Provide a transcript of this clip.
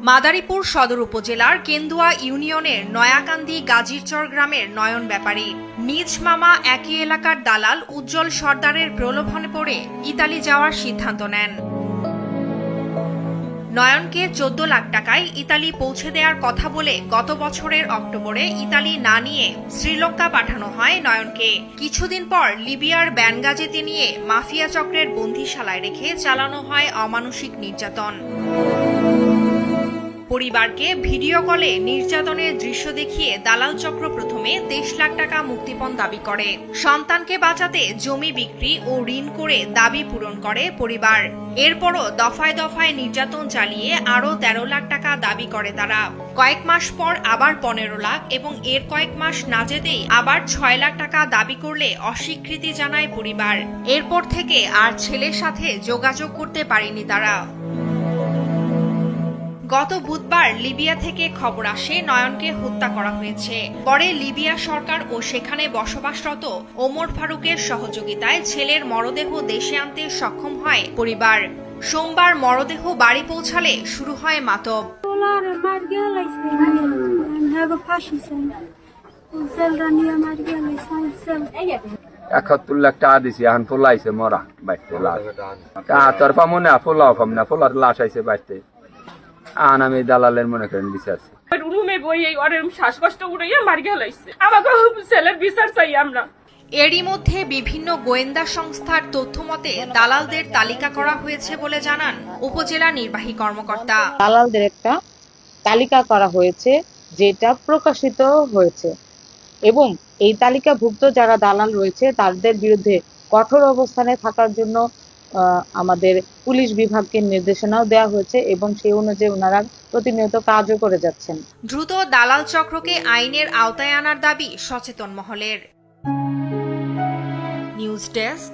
মাদারীপুর সদর উপজেলার কেন্দুয়া ইউনিয়নের নয়াকান্দি গাজীরচর গ্রামের নয়ন ব্যাপারী নিজ মামা একই এলাকার দালাল উজ্জ্বল সর্দারের প্রলোভনে পড়ে ইতালি যাওয়ার সিদ্ধান্ত নেন। নয়নকে 14 লাখ টাকায় ইতালি পৌঁছে দেওয়ার কথা বলে গত বছরের অক্টোবরে ইতালি না নিয়ে শ্রীলঙ্কা পাঠানো হয় নয়নকে। কিছুদিন পর লিবিয়ার ব্যানগাজিতে নিয়ে মাফিয়া চক্রের বন্দিশালায় রেখে চালানো হয় অমানসিক নির্যাতন। পরিবারকে ভিডিও কলে নির্যাতনের দৃশ্য দেখিয়ে দালাল চক্র প্রথমে 23 লাখ টাকা মুক্তিপণ দাবি করে। সন্তানকে বাঁচাতে জমি বিক্রি ও ঋণ করে দাবি পূরণ করে পরিবার। এরপরও দফায় দফায় নির্যাতন চালিয়ে আরও 13 লাখ টাকা দাবি করে তারা। কয়েক মাস পর আবার 15 লাখ এবং এর কয়েক মাস না যেতেই আবার 6 লাখ টাকা দাবি করলে অস্বীকৃতি জানায় পরিবার। এরপর থেকে আর ছেলের সাথে যোগাযোগ করতে পারেনি তারা। গত বুধবার লিবিয়া থেকে খবর আসে নয়নকে হত্যা করা হয়েছে। পরে লিবিয়া সরকার ও সেখানে বসবাসরত ওমর ফারুকের সহযোগিতায় ছেলের মরদেহ দেশে আনতে সক্ষম হয় পরিবার। সোমবার মরদেহ বাড়ি পৌঁছালে শুরু হয় মাতব। 71 লাখ টাকা দিছি, এখন ফুল আইছে মরা বাইতে লাশ। তোর পামো না ফুলাও পাম না, ফুলার লাশ আইছে বাইতে। আমি দালালের মনে করেন বিচারছি। রুমে বই এই ওর শ্বাসকষ্ট উড়াইয়া মারি গেলাইছে। আমাকে ছেলের বিচার চাই আমরা। এরই মধ্যে বিভিন্ন গোয়েন্দা সংস্থার তথ্যমতে দালালদের তালিকা করা হয়েছে বলে জানান উপজেলা নির্বাহী কর্মকর্তা। দালালদের একটা তালিকা করা হয়েছে, যেটা প্রকাশিত হয়েছে এবং এই তালিকাভুক্ত যারা দালাল রয়েছে তাদের বিরুদ্ধে কঠোর অবস্থানে থাকার জন্য আমাদের পুলিশ বিভাগকে নির্দেশনাও দেওয়া হয়েছে এবং সেই অনুযায়ী ওনারা প্রতিনিয়ত কাজও করে যাচ্ছেন। দ্রুত দালাল চক্রকে আইনের আওতায় আনার দাবি সচেতন মহলের। News desk.